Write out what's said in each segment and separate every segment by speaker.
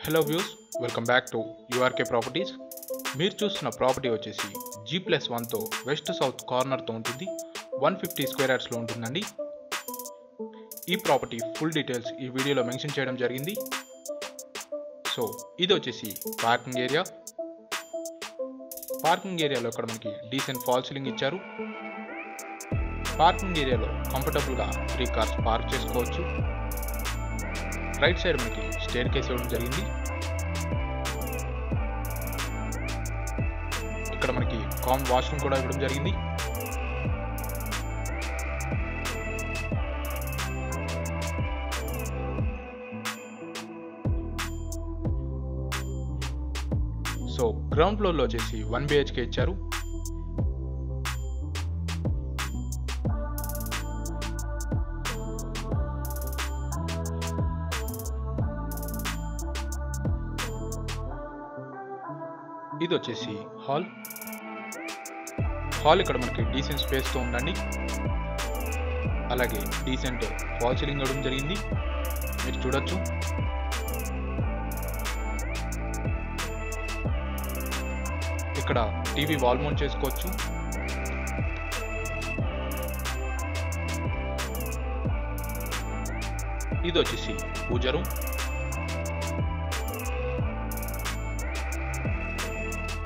Speaker 1: Hello views, welcome back to URK properties. మీరు చూస్తున్న property వచ్చేసి G+1తో వెస్ట్ సౌత్ కార్నర్తో ఉంటుంది. 150 స్క్వేర్ యార్డ్స్లో ఉంటుందండి. ఈ ప్రాపర్టీ ఫుల్ డీటెయిల్స్ ఈ వీడియోలో మెన్షన్ చేయడం జరిగింది. సో ఇది వచ్చేసి పార్కింగ్ ఏరియా. పార్కింగ్ ఏరియాలో ఇక్కడ మనకి డీసెంట్ ఫాల్ సీలింగ్ ఇచ్చారు. పార్కింగ్ ఏరియాలో కంఫర్టబుల్గా 3 కార్స్ పార్క్ చేసుకోవచ్చు. రైట్ సైడ్ మనకి స్టేర్ కేస్ ఇవ్వడం జరిగింది. ఇక్కడ మనకి కామన్ వాష్రూమ్ కూడా ఇవ్వడం జరిగింది. సో గ్రౌండ్ ఫ్లోర్లో వచ్చేసి 1 BHK ఇచ్చారు. ఇది వచ్చేసి హాల్. ఇక్కడ మనకి డీసెంట్ స్పేస్తో ఉందండి. అలాగే డీసెంట్ ఫాల్ సీలింగ్ ఇవ్వడం జరిగింది, మీరు చూడొచ్చు. ఇక్కడ టీవీ వాల్ మౌంట్ చేసుకోవచ్చు. ఇది వచ్చేసి పూజ రూమ్.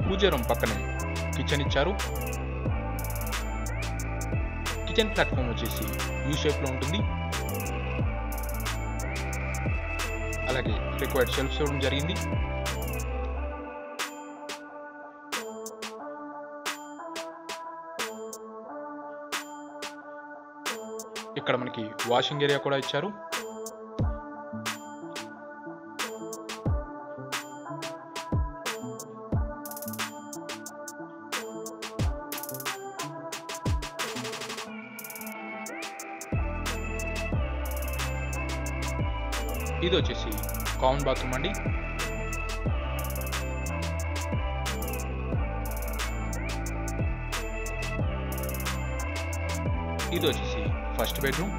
Speaker 1: పూజ రూమ్ పక్కనే కిచెన్ ఇచ్చారు. కిచెన్ ప్లాట్ఫామ్ వచ్చేసి యూ షేప్లో ఉంటుంది. అలాగే రిక్వైర్డ్ షెల్ఫ్స్ ఇవ్వడం జరిగింది. ఇక్కడ మనకి వాషింగ్ ఏరియా కూడా ఇచ్చారు. ఇది వచ్చేసి కామన్ బాత్రూమ్ అండి. ఇది వచ్చేసి ఫస్ట్ బెడ్రూమ్.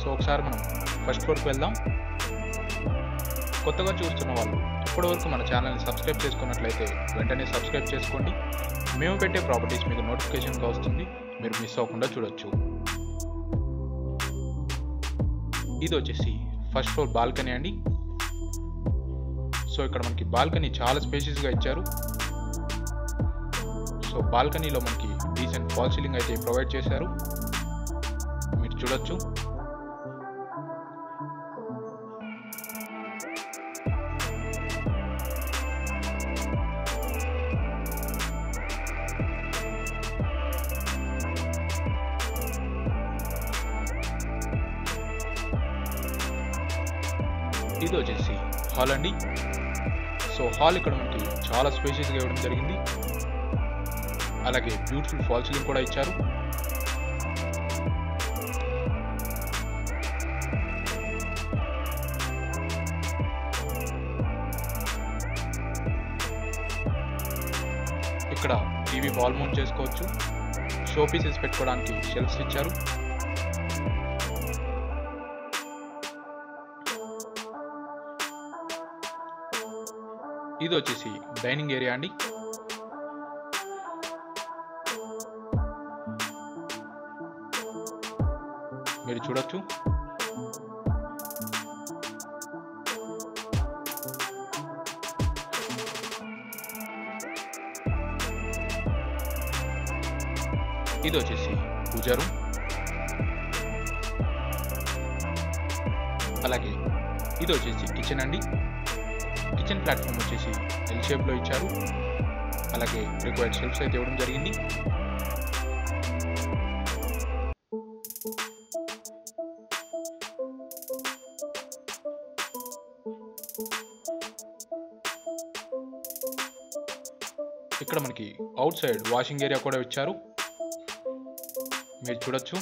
Speaker 1: సో ఒకసారి మనం ఫస్ట్ ఫ్లోర్కి వెళ్దాం. కొత్తగా చూస్తున్న వాళ్ళు ఇప్పటివరకు మన ఛానల్ని సబ్స్క్రైబ్ చేసుకున్నట్లయితే వెంటనే సబ్స్క్రైబ్ చేసుకోండి. మేము పెట్టే ప్రాపర్టీస్ మీకు నోటిఫికేషన్గా వస్తుంది, మీరు మిస్ అవ్వకుండా చూడొచ్చు. ఇది వచ్చేసి ఫస్ట్ ఫ్లోర్ బాల్కనీ అండి. సో ఇక్కడ మనకి బాల్కనీ చాలా స్పేషియస్గా ఇచ్చారు. సో బాల్కనీలో మనకి డీసెంట్ ఫాల్ సీలింగ్ అయితే ప్రొవైడ్ చేశారు, మీరు చూడొచ్చు. ఇది వచ్చేసి హాల్ అండి. సో హాల్ ఇక్కడ మనకి చాలా స్పేషియస్గా ఇవ్వడం జరిగింది. అలాగే బ్యూటిఫుల్ ఫాల్ సీలింగ్ కూడా ఇచ్చారు. ఇక్కడ టీవీ వాల్ మౌంట్ చేసుకోవచ్చు. షో పీసెస్ పెట్టుకోవడానికి షెల్ఫ్స్ ఇచ్చారు. ఇది వచ్చేసి డైనింగ్ ఏరియా అండి. మీరు చూడొచ్చు. ఇది వచ్చేసి పూజ రూమ్. అలాగే ఇది వచ్చేసి కిచెన్ అండి. కిచెన్ ప్లాట్ఫామ్ వచ్చేసి ఎల్ షేప్లో ఇచ్చారు. అలాగే రిక్వైర్డ్ షెల్ఫ్స్ అయితే ఇవ్వడం జరిగింది. ఇక్కడ మనకి అవుట్ సైడ్ వాషింగ్ ఏరియా కూడా ఇచ్చారు, మీరు చూడొచ్చు.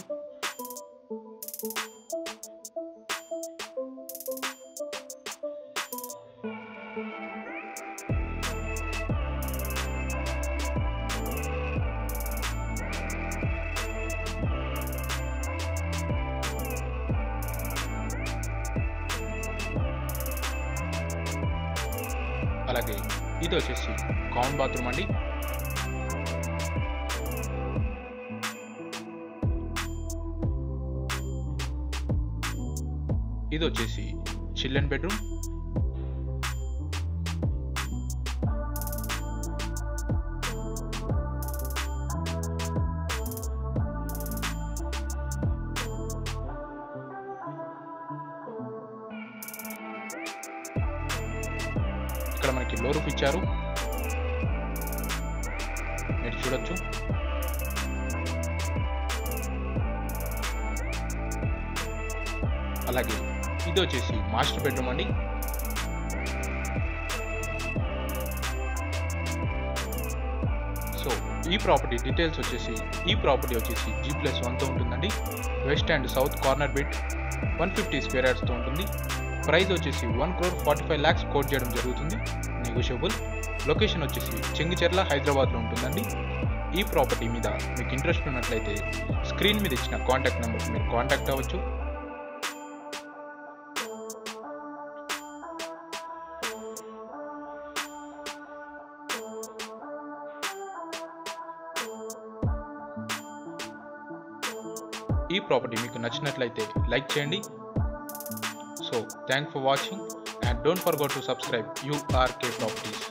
Speaker 1: అలాగే ఇది వచ్చేసి కామన్ బాత్రూమ్ అండి. ఇది వచ్చేసి చిల్డ్రన్ బెడ్రూమ్. ఇక్కడ మనకి లో రూఫ్ ఇచ్చారు, మీరు చూడొచ్చు. అలాగే ఇది వచ్చేసి మాస్టర్ బెడ్రూమ్ అండి. సో ఈ ప్రాపర్టీ డీటెయిల్స్ వచ్చేసి, ఈ ప్రాపర్టీ వచ్చేసి G+1తో ఉంటుందండి. West and south corner bit 150 square యార్డ్స్తో ఉంటుంది. ప్రైస్ వచ్చేసి 1,45,00,000 కోట్ చేయడం జరుగుతుంది, నెగోషియబుల్. లొకేషన్ వచ్చేసి చెంగిచెర్ల, హైదరాబాద్లో ఉంటుందండి. ఈ ప్రాపర్టీ మీద మీకు ఇంట్రెస్ట్ ఉన్నట్లయితే స్క్రీన్ మీద ఇచ్చిన కాంటాక్ట్ నెంబర్కి మీరు కాంటాక్ట్ అవ్వచ్చు. ఈ ప్రాపర్టీ మీకు నచ్చినట్లయితే లైక్ చేయండి. So thanks for watching and don't forget to subscribe URK Properties.